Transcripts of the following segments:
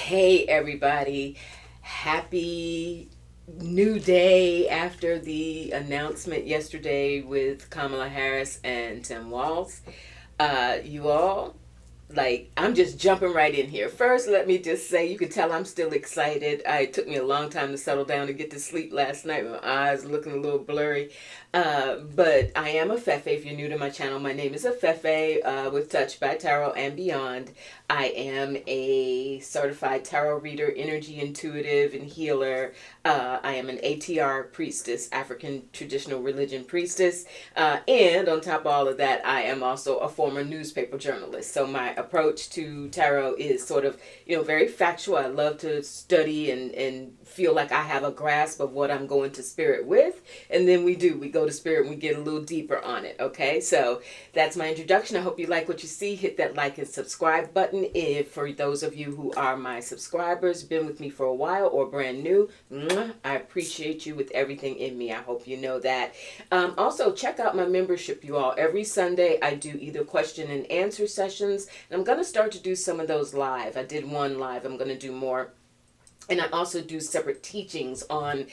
Hey, everybody. Happy new day after the announcement yesterday with Kamala Harris and Tim Walz. You all, I'm just jumping right in here. First, let me just say, you can tell I'm still excited. It took me a long time to settle down and get to sleep last night. My eyes looking a little blurry. But I am a Fefe. If you're new to my channel, my name is a Fefe with Touch by Tarot and Beyond. I am a certified tarot reader, energy intuitive, and healer. I am an ATR priestess, African traditional religion priestess. And on top of all of that, I am also a former newspaper journalist. So my approach to tarot is sort of, very factual. I love to study and feel like I have a grasp of what I'm going to spirit with. And then we go to spirit and we get a little deeper on it. Okay. So that's my introduction. I hope you like what you see. Hit that like and subscribe button. If for those of you who are my subscribers, been with me for a while or brand new, I appreciate you with everything in me. I hope you know that. Also, check out my membership, you all. Every Sunday, I do either question and answer sessions, and I'm going to start to do some of those live. I did one live. I'm going to do more. And I also do separate teachings on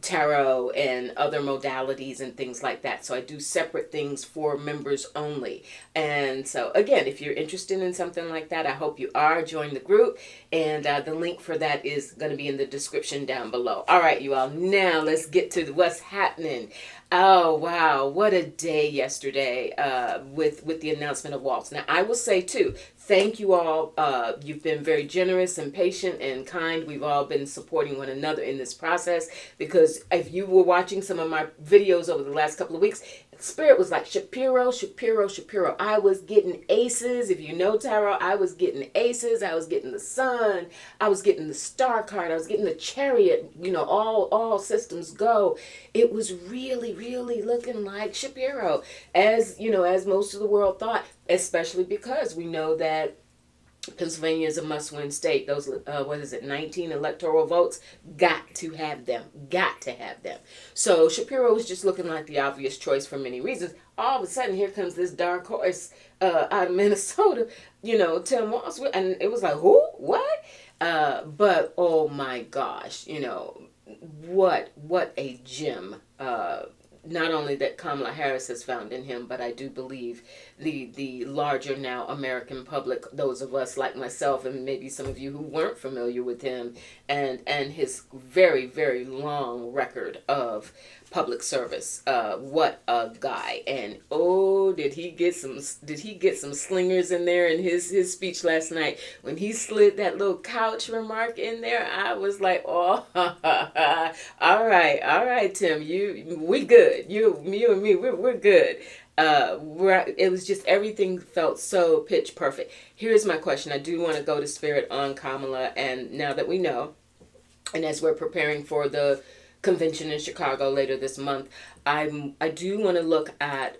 tarot and other modalities and things like that. So I do separate things for members only. And so again, if you're interested in something like that, I hope you are. Join the group. And the link for that is going to be in the description down below. All right, you all. Now let's get to what's happening. Oh, wow. What a day yesterday with the announcement of Walz. Now, I will say, too, thank you all. You've been very generous and patient and kind. We've all been supporting one another in this process because if you were watching some of my videos over the last couple of weeks, Spirit was like, Shapiro, Shapiro, Shapiro. I was getting aces. If you know tarot, I was getting aces. I was getting the sun. I was getting the star card. I was getting the chariot. All systems go. It was really, really looking like Shapiro, as most of the world thought, especially because we know that Pennsylvania is a must-win state. Those, 19 electoral votes, got to have them. Got to have them. So Shapiro was just looking like the obvious choice for many reasons. All of a sudden, here comes this dark horse out of Minnesota, Tim Walz. And it was like, who? What? But, oh my gosh, what a gem. Not only that Kamala Harris has found in him, but I do believe the larger now American public, those of us like myself and maybe some of you who weren't familiar with him and his very, very long record of public service. What a guy. And oh, did he get some slingers in there in his speech last night when he slid that little couch remark in there. I was like, oh, all right, Tim, we good. You and me, we're good. It was just, everything felt so pitch perfect. Here's my question. I do want to go to spirit on Kamala, and now that we know, and as we're preparing for the convention in Chicago later this month, I do want to look at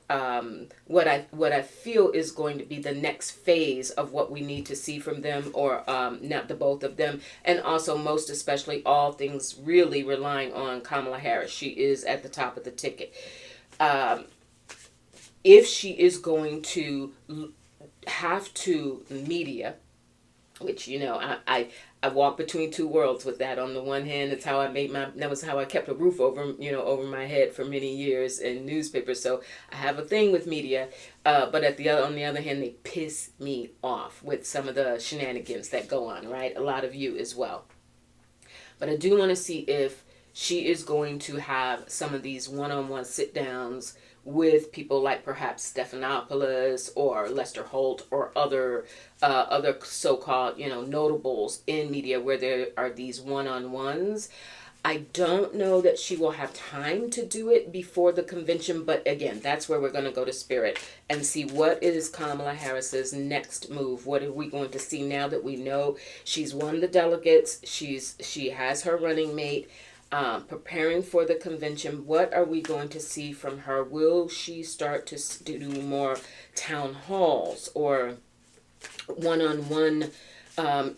what I feel is going to be the next phase of what we need to see from them, or not the both of them, and also most especially all things really relying on Kamala Harris. She is at the top of the ticket. If she is going to have to media, which I walk between two worlds with that. On the one hand, it's how that was how I kept a roof over my head for many years in newspapers. So I have a thing with media, but on the other hand, they piss me off with some of the shenanigans that go on, right? A lot of you as well. But I do want to see if she is going to have some of these one-on-one sit-downs with people like perhaps Stephanopoulos or Lester Holt or other so-called notables in media, where there are these one-on-ones. I don't know that she will have time to do it before the convention, but again, that's where we're going to go to spirit and see what is Kamala Harris's next move. What are we going to see now that we know she's won the delegates, she has her running mate, preparing for the convention? What are we going to see from her? Will she start to do more town halls or one-on-one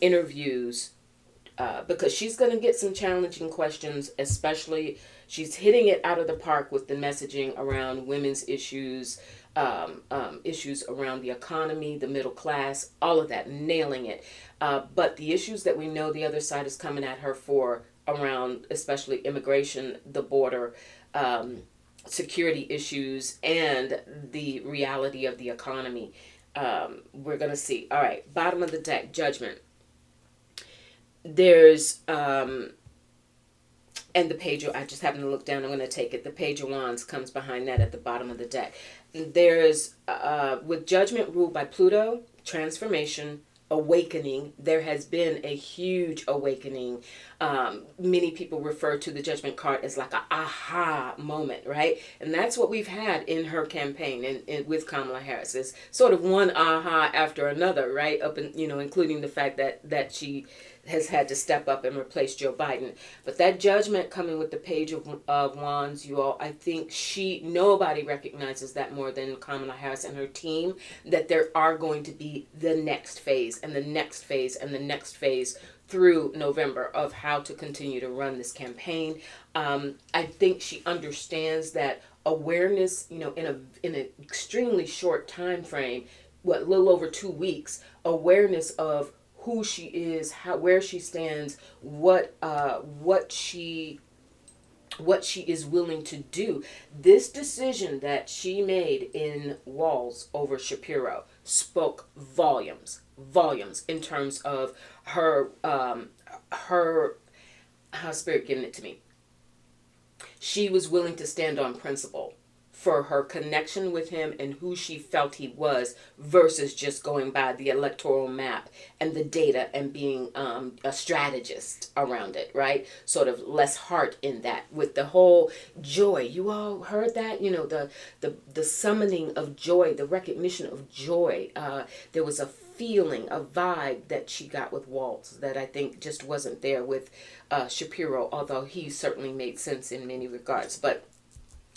interviews? Because she's going to get some challenging questions, especially she's hitting it out of the park with the messaging around women's issues, issues around the economy, the middle class, all of that, nailing it. But the issues that we know the other side is coming at her for around, especially immigration, the border, security issues, and the reality of the economy. We're going to see. All right, bottom of the deck, judgment. There's, and the page, I just happened to look down, I'm going to take it. The page of wands comes behind that at the bottom of the deck. There's, with judgment ruled by Pluto, transformation, awakening. There has been a huge awakening. Many people refer to the judgment card as like a aha moment, right? And that's what we've had in her campaign and with Kamala Harris. It's sort of one aha after another, right? Up in, including the fact that she has had to step up and replace Joe Biden. But that judgment coming with the page of wands, you all, I think nobody recognizes that more than Kamala Harris and her team, that there are going to be the next phase and the next phase and the next phase through November of how to continue to run this campaign. I think she understands that awareness, in an extremely short time frame, a little over 2 weeks, awareness of who she is, where she stands, what she is willing to do. This decision that she made in Walz over Shapiro spoke volumes in terms of her how spirit giving it to me. She was willing to stand on principle for her connection with him and who she felt he was versus just going by the electoral map and the data and being a strategist around it, right? Sort of less heart in that with the whole joy. You all heard that? The summoning of joy, the recognition of joy. There was a feeling, a vibe that she got with Walz that I think just wasn't there with Shapiro, although he certainly made sense in many regards. But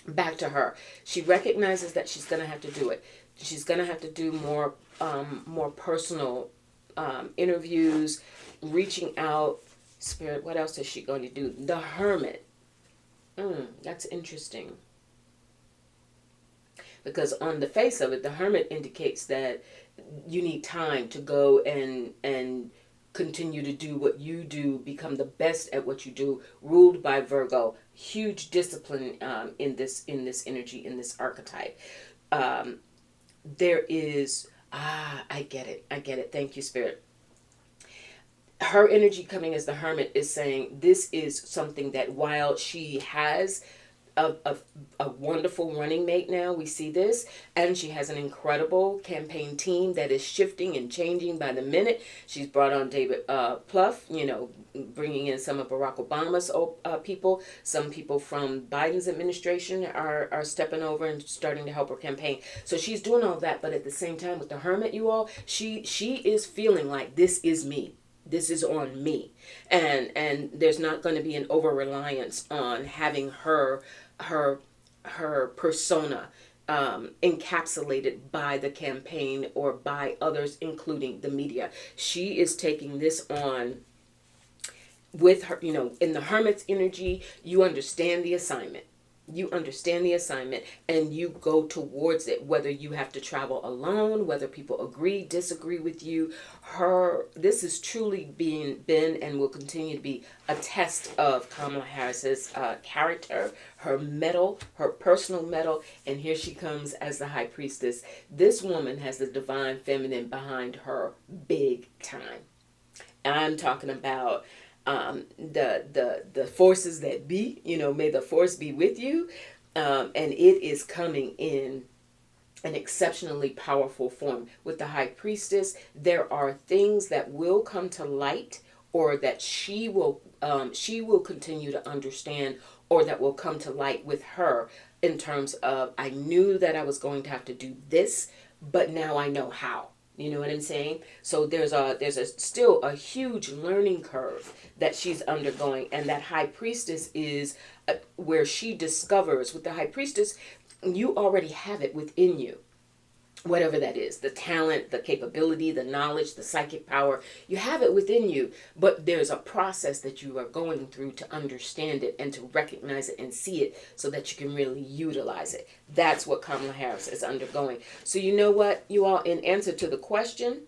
back to her. She recognizes that she's going to have to do it. She's going to have to do more personal interviews, reaching out. Spirit, what else is she going to do? The Hermit. That's interesting. Because on the face of it, the Hermit indicates that you need time to go and continue to do what you do, become the best at what you do, ruled by Virgo. Huge discipline in this energy, in this archetype. There is, I get it. Thank you, Spirit. Her energy coming as the Hermit is saying this is something that while she has a wonderful running mate now, we see this, and she has an incredible campaign team that is shifting and changing by the minute. She's brought on David Plouffe, bringing in some of Barack Obama's people. Some people from Biden's administration are stepping over and starting to help her campaign. So she's doing all that, but at the same time with the Hermit, you all, she is feeling like this is me. This is on me. And there's not going to be an over-reliance on having her persona encapsulated by the campaign or by others, including the media. She is taking this on with her, in the Hermit's energy. You understand the assignment. And you go towards it, whether you have to travel alone, whether people agree, disagree with you. This is truly been and will continue to be a test of Kamala Harris's character, her mettle, her personal mettle. And here she comes as the High Priestess. This woman has the divine feminine behind her big time. I'm talking about the forces that be, may the force be with you. And it is coming in an exceptionally powerful form. With the High Priestess, there are things that will come to light, or that she will continue to understand, or that will come to light with her in terms of, I knew that I was going to have to do this, but now I know how. You know what I'm saying? So there's still a huge learning curve that she's undergoing, and that High Priestess is where she discovers. With the High Priestess, you already have it within you. whatever that is, the talent, the capability, the knowledge, the psychic power, you have it within you, but there's a process that you are going through to understand it and to recognize it and see it so that you can really utilize it. That's what Kamala Harris is undergoing. So you know what, you all, in answer to the question,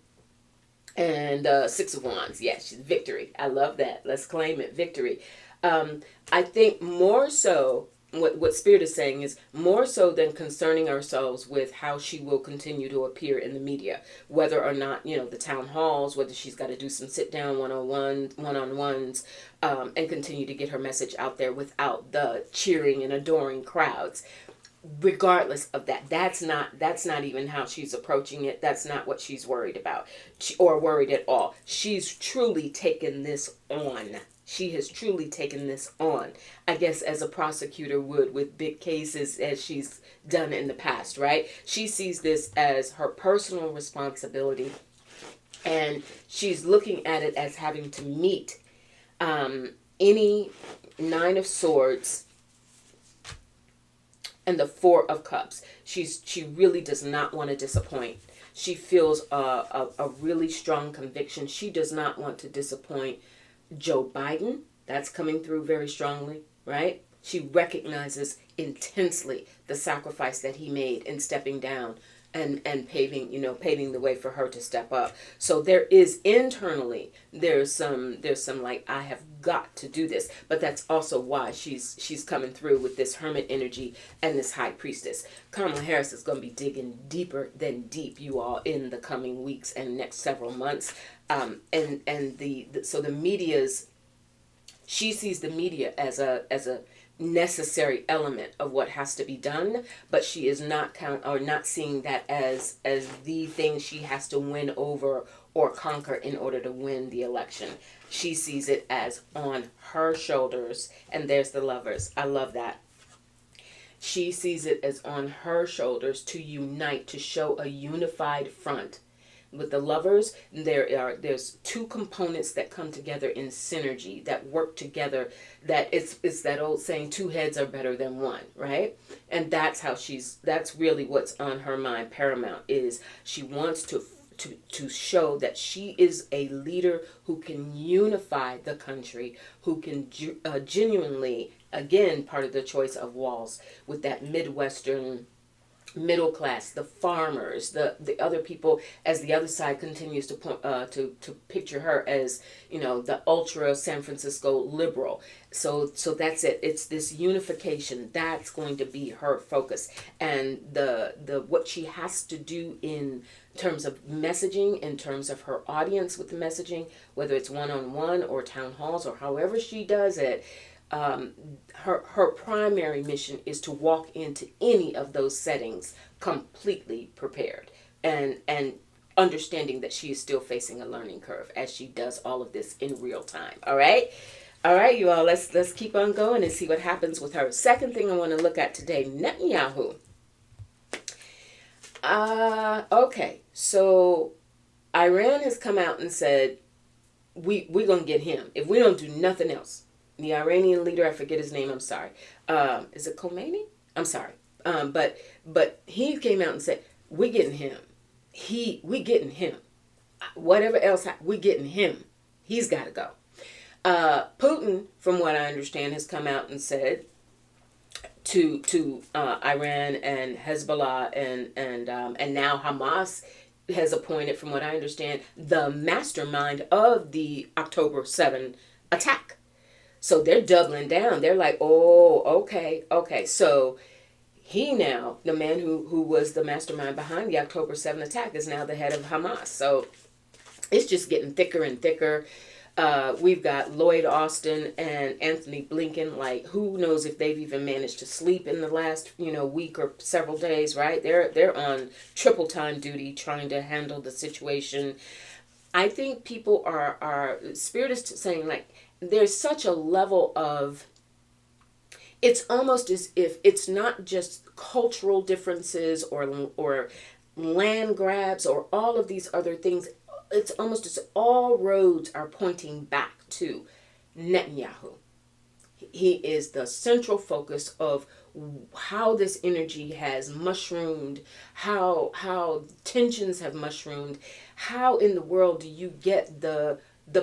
and Six of Wands, yeah, she's victory. I love that. Let's claim it, victory. I think more so, what Spirit is saying is more so than concerning ourselves with how she will continue to appear in the media, whether or not, the town halls, whether she's got to do some sit down one-on-ones, and continue to get her message out there without the cheering and adoring crowds. Regardless of that, that's not even how she's approaching it. That's not what she's worried about, or worried at all. She's truly taken this on. She has truly taken this on, I guess, as a prosecutor would with big cases, as she's done in the past, right? She sees this as her personal responsibility, and she's looking at it as having to meet any Nine of Swords and the Four of Cups. She really does not want to disappoint. She feels a really strong conviction. She does not want to disappoint Joe Biden. That's coming through very strongly, right? She recognizes intensely the sacrifice that he made in stepping down and paving the way for her to step up. So there is internally, there's some like, I have got to do this, but that's also why she's coming through with this hermit energy and this high priestess. Kamala Harris is going to be digging deeper than deep, you all, in the coming weeks and next several months. So the media's, she sees the media as a necessary element of what has to be done, but she is not seeing that as the thing she has to win over or conquer in order to win the election. She sees it as on her shoulders, and there's the Lovers. I love that. She sees it as on her shoulders to unite, to show a unified front. With the Lovers, there's two components that come together in synergy, that work together, that it's that old saying, two heads are better than one, right? And that's really what's on her mind paramount, is she wants to show that she is a leader who can unify the country, who can genuinely, again, part of the choice of Walz, with that Midwestern middle class, the farmers, the other people, as the other side continues to point to picture her as, the ultra San Francisco liberal. So that's it. It's this unification that's going to be her focus, and the what she has to do in terms of messaging, in terms of her audience with the messaging, whether it's one-on-one or town halls or however she does it. Her primary mission is to walk into any of those settings completely prepared and understanding that she is still facing a learning curve as she does all of this in real time. All right, you all. Let's keep on going and see what happens with her. Second thing I want to look at today, Netanyahu. Okay, so Iran has come out and said we're gonna get him if we don't do nothing else. The Iranian leader, I forget his name, I'm sorry. Is it Khomeini? I'm sorry. But he came out and said, we're getting him. We getting him. Whatever else, we getting him. He's got to go. Putin, from what I understand, has come out and said to Iran and Hezbollah and now Hamas has appointed, from what I understand, the mastermind of the October 7 attack. So they're doubling down. They're like, oh, okay. So he now, the man who was the mastermind behind the October 7 attack, is now the head of Hamas. So it's just getting thicker and thicker. We've got Lloyd Austin and Anthony Blinken. Like, who knows if they've even managed to sleep in the last, week or several days, right? They're on triple time duty trying to handle the situation. I think people are Spirit is saying, like, there's such a level of, it's almost as if it's not just cultural differences or land grabs or all of these other things. It's almost as all roads are pointing back to Netanyahu. He is the central focus of how this energy has mushroomed, how tensions have mushroomed. How in the world do you get the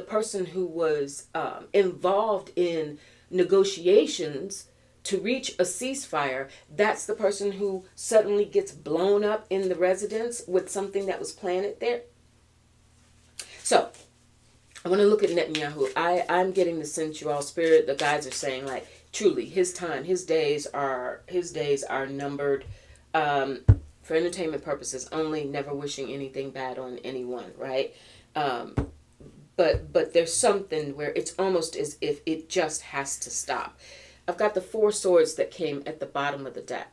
person who was involved in negotiations to reach a ceasefire? That's the person who suddenly gets blown up in the residence with something that was planted there. So I want to look at Netanyahu. I'm getting the sensual spirit. The guys are saying, like, truly, his time, his days are numbered, for entertainment purposes only. Never wishing anything bad on anyone, right? But there's something where it's almost as if it just has to stop. I've got the four swords that came at the bottom of the deck.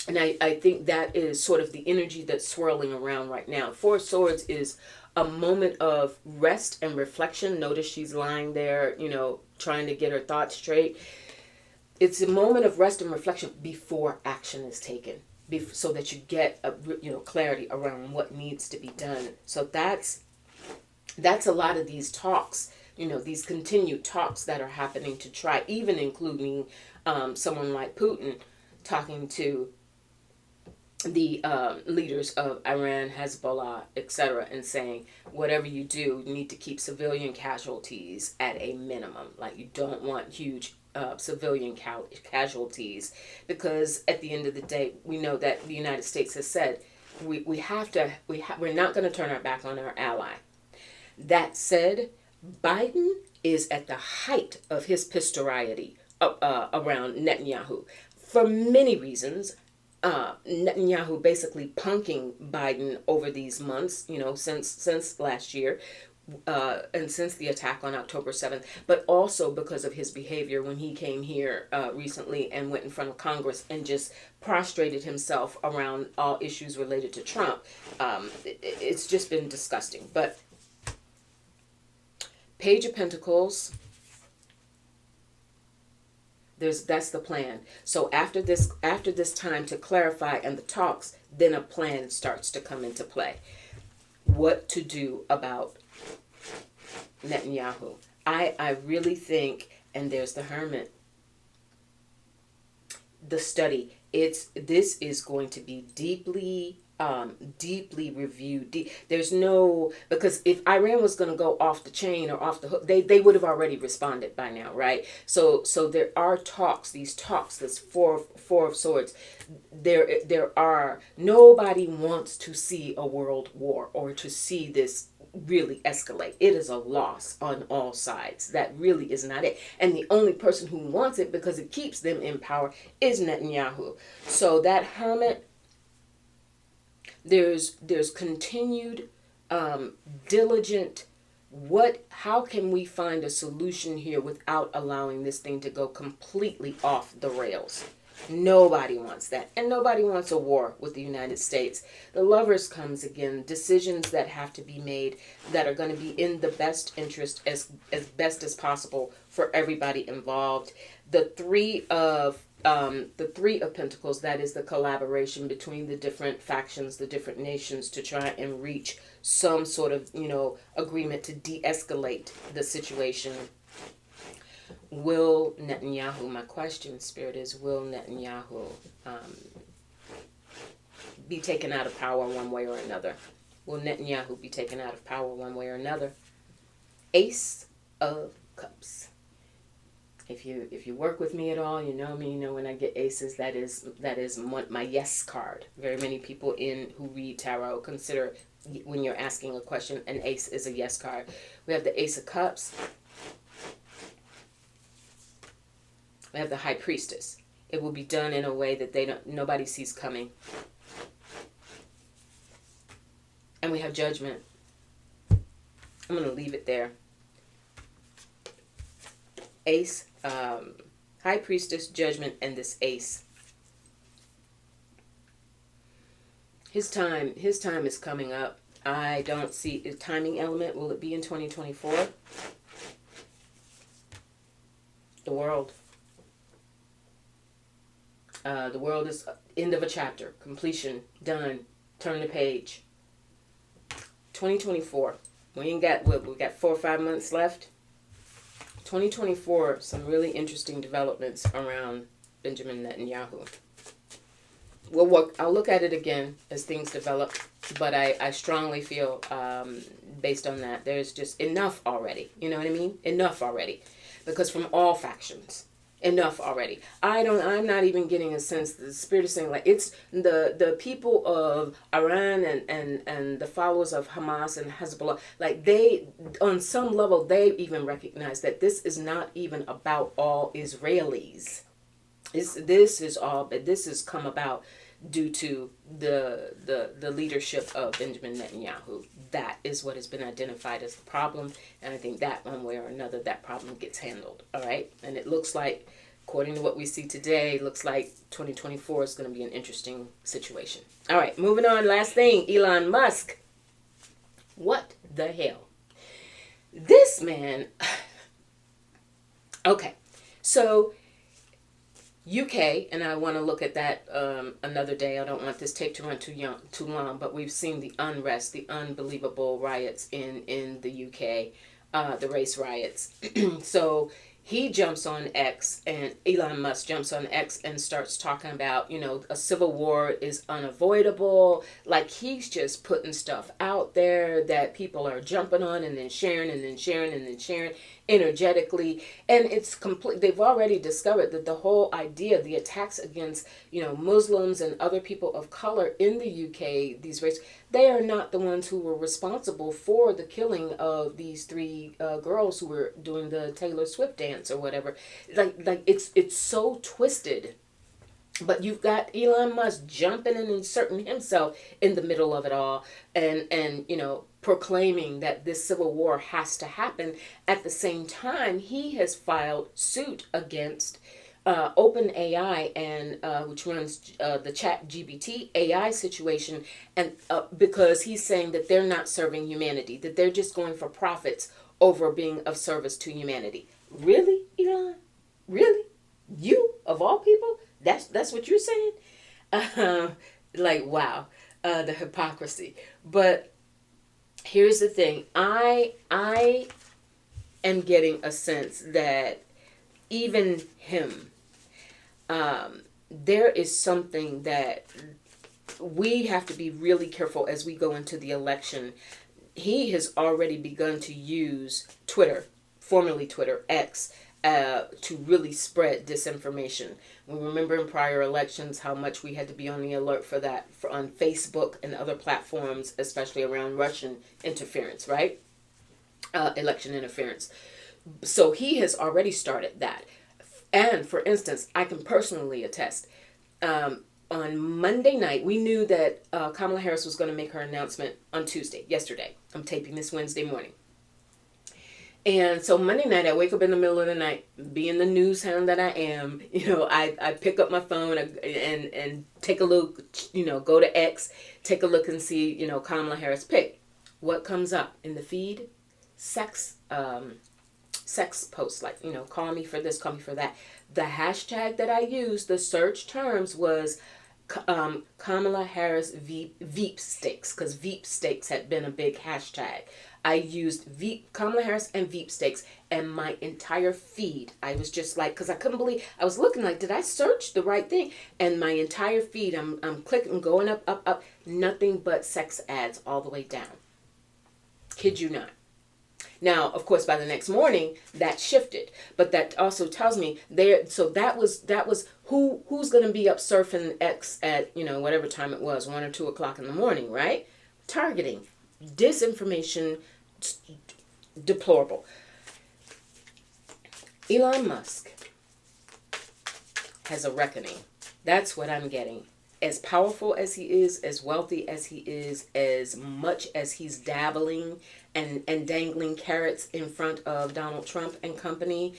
And I think that is sort of the energy that's swirling around right now. Four Swords is a moment of rest and reflection. Notice she's lying there, trying to get her thoughts straight. It's a moment of rest and reflection before action is taken, so that you get clarity around what needs to be done. So that's a lot of these talks, these continued talks that are happening to try, even including someone like Putin talking to the leaders of Iran, Hezbollah, etc., and saying, whatever you do, you need to keep civilian casualties at a minimum. Like, you don't want huge civilian casualties, because at the end of the day, we know that the United States has said we're not going to turn our back on our ally. That said, Biden is at the height of his pistoriety around Netanyahu for many reasons. Netanyahu basically punking Biden over these months, since last year, and since the attack on October 7th, but also because of his behavior when he came here recently and went in front of Congress and just prostrated himself around all issues related to Trump. It's just been disgusting. But Page of Pentacles, that's the plan. So after this time to clarify and the talks, then a plan starts to come into play. What to do about Netanyahu? I really think, and there's the Hermit, the study. This is going to be deeply reviewed. There's no, because if Iran was going to go off the chain or off the hook, they would have already responded by now, right? So there are talks, this four of swords. There are, nobody wants to see a world war or to see this really escalate. It is a loss on all sides. That really is not it. And the only person who wants it, because it keeps them in power, is Netanyahu. So that Hermit, there's continued diligent, how can we find a solution here without allowing this thing to go completely off the rails? Nobody wants that, and nobody wants a war with the United States. The Lovers comes again, decisions that have to be made that are going to be in the best interest as best as possible for everybody involved. The Three of Pentacles, that is the collaboration between the different factions, the different nations, to try and reach some sort of, agreement to de-escalate the situation. Will Netanyahu, my question, Spirit, is, will Netanyahu be taken out of power one way or another? Will Netanyahu be taken out of power one way or another? Ace of Cups. If you work with me at all, you know me, you know when I get aces, that is my yes card. Very many people who read tarot consider, when you're asking a question, an ace is a yes card. We have the Ace of Cups. We have the High Priestess. It will be done in a way that nobody sees coming. And we have Judgment. I'm going to leave it there. Ace, High Priestess, Judgment, and this Ace. His time is coming up. I don't see a timing element. Will it be in 2024? The World. The World is end of a chapter, completion, done, turn the page. 2024. We got 4 or 5 months left. 2024, some really interesting developments around Benjamin Netanyahu. I'll look at it again as things develop, but I strongly feel, based on that, there's just enough already. You know what I mean? Enough already. Because from all factions, enough already. I'm not even getting a sense that the spirit is saying, like, it's the people of Iran and the followers of Hamas and Hezbollah, like, they, on some level, they even recognize that this is not even about all Israelis. This has come about due to the leadership of Benjamin Netanyahu. That is what has been identified as the problem, and I think that one way or another, that problem gets handled. All right, and it looks like, according to what we see today, looks like 2024 is going to be an interesting situation. All right, moving on. Last thing, Elon Musk. What the hell? This man. Okay, so UK, and I want to look at that another day. I don't want this tape to run too long, but we've seen the unrest, the unbelievable riots in the UK, the race riots. So he jumps on X, and Elon Musk jumps on X and starts talking about, a civil war is unavoidable. Like, he's just putting stuff out there that people are jumping on and then sharing and then sharing and then sharing energetically. And it's complete. They've already discovered that the whole idea, the attacks against, Muslims and other people of color in the UK, these races, they are not the ones who were responsible for the killing of these three girls who were doing the Taylor Swift dance or whatever. Like it's so twisted. But you've got Elon Musk jumping and inserting himself in the middle of it all, and proclaiming that this civil war has to happen. At the same time, he has filed suit against OpenAI, and which runs the ChatGPT AI situation, and because he's saying that they're not serving humanity, that they're just going for profits over being of service to humanity. Really, Elon? Really? You, of all people? That's what you're saying? Like, wow, the hypocrisy. But here's the thing. I am getting a sense that even him, there is something that we have to be really careful as we go into the election. He has already begun to use Twitter, formerly Twitter, X, to really spread disinformation. We remember in prior elections how much we had to be on the alert for that on Facebook and other platforms, especially around Russian interference, right? Election interference. So he has already started that. And for instance, I can personally attest, on Monday night, we knew that Kamala Harris was going to make her announcement on Tuesday, yesterday. I'm taping this Wednesday morning. And so Monday night, I wake up in the middle of the night, being the news hound that I am, I pick up my phone and take a look, go to X, take a look and see, Kamala Harris pick. What comes up in the feed? Sex posts, like, call me for this, call me for that. The hashtag that I used, the search terms was Kamala Harris Veep stakes, because Veep stakes had been a big hashtag. I used Kamala Harris and Veep stakes, and my entire feed, I was just like, because I couldn't believe, I was looking like, did I search the right thing? And my entire feed, I'm clicking, going up, nothing but sex ads all the way down. Kid you not. Now, of course, by the next morning, that shifted, but that also tells me there. So that was who's going to be up surfing X at whatever time it was, 1 or 2 o'clock in the morning, right? Targeting, disinformation, deplorable. Elon Musk has a reckoning. That's what I'm getting. As powerful as he is, as wealthy as he is, as much as he's dabbling and dangling carrots in front of Donald Trump and company,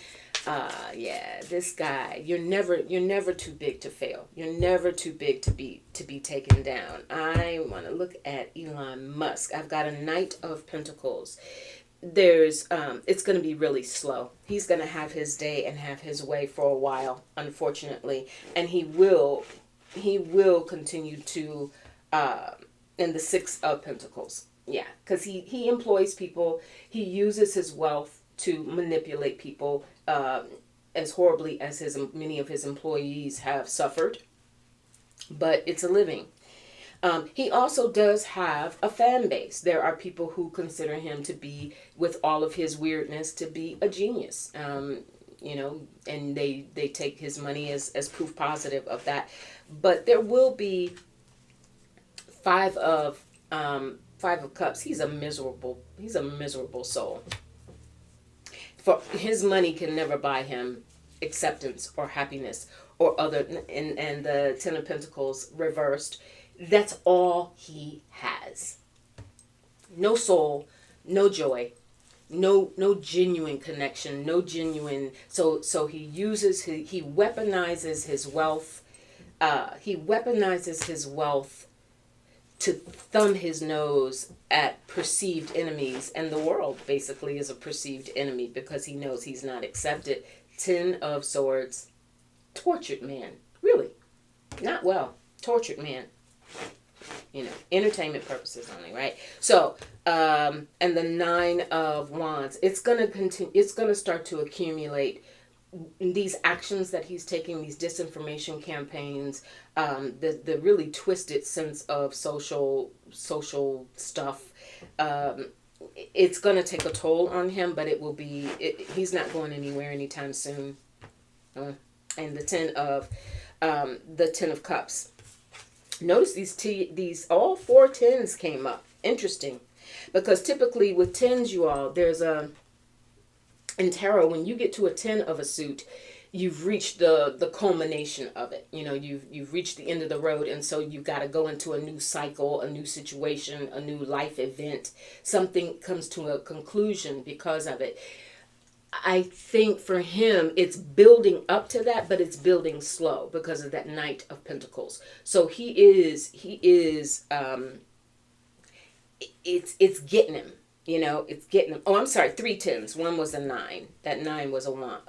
this guy, you're never too big to fail. You're never too big to be taken down. I want to look at Elon Musk. I've got a Knight of Pentacles. There's it's going to be really slow. He's going to have his day and have his way for a while, unfortunately, and he will continue to in the Six of Pentacles. Yeah, because he employs people. He uses his wealth to manipulate people, as horribly as many of his employees have suffered. But it's a living. He also does have a fan base. There are people who consider him to be, with all of his weirdness, to be a genius. And they take his money as proof positive of that. But there will be five of cups. He's a miserable soul. For his money can never buy him acceptance or happiness or other. And the Ten of Pentacles reversed. That's all he has. No soul, no joy, no genuine connection, no genuine. So he weaponizes his wealth. He weaponizes his wealth to thumb his nose at perceived enemies, and the world basically is a perceived enemy because he knows he's not accepted. Ten of Swords, tortured man, really, not well, tortured man. Entertainment purposes only, right? So, and the Nine of Wands, it's gonna continue. It's gonna start to accumulate these actions that he's taking, these disinformation campaigns, the really twisted sense of social stuff. It's gonna take a toll on him, but it will be. He's not going anywhere anytime soon. And the Ten of Cups. Notice these all four tens came up. Interesting, because typically with tens, you all, there's in tarot, when you get to a 10 of a suit, you've reached the culmination of it. You've reached the end of the road, and so you've got to go into a new cycle, a new situation, a new life event. Something comes to a conclusion because of it. I think for him, it's building up to that, but it's building slow because of that Knight of Pentacles. So he is, it's getting him, it's getting him. Oh, I'm sorry, 3 tens. One was a 9. That 9 was a wand.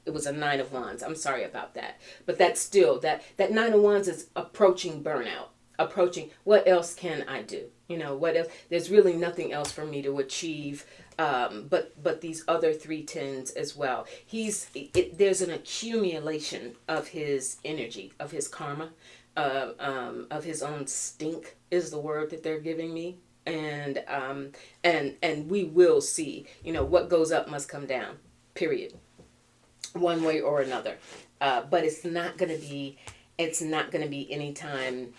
It was a 9 of Wands. I'm sorry about that. But that's still, that 9 of Wands is approaching burnout. Approaching, what else can I do? What else? There's really nothing else for me to achieve. But these other 3 tens as well. There's an accumulation of his energy, of his karma, of his own stink is the word that they're giving me. And we will see, what goes up must come down, period. One way or another. But it's not going to be anytime.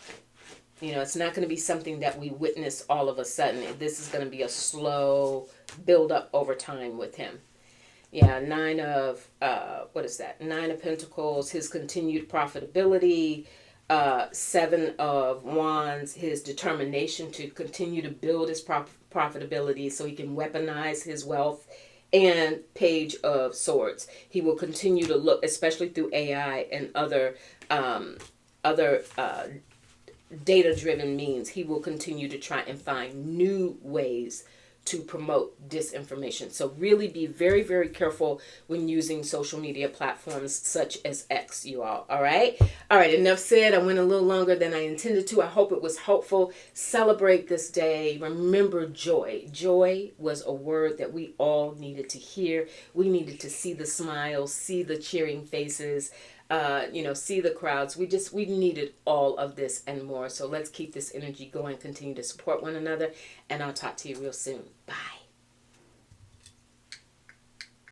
It's not going to be something that we witness all of a sudden. This is going to be a slow build up over time with him. Yeah, 9 of, what is that? 9 of Pentacles, his continued profitability. 7 of Wands, his determination to continue to build his profitability so he can weaponize his wealth. And Page of Swords. He will continue to look, especially through AI and other data-driven means, he will continue to try and find new ways to promote disinformation. So really be very, very careful when using social media platforms such as X, you all. All right, enough said. I went a little longer than I intended to. I hope it was helpful. Celebrate this day. Remember joy. Joy was a word that we all needed to hear. We needed to see the smiles, see the cheering faces, see the crowds. We needed all of this and more. So let's keep this energy going, continue to support one another, and I'll talk to you real soon. Bye.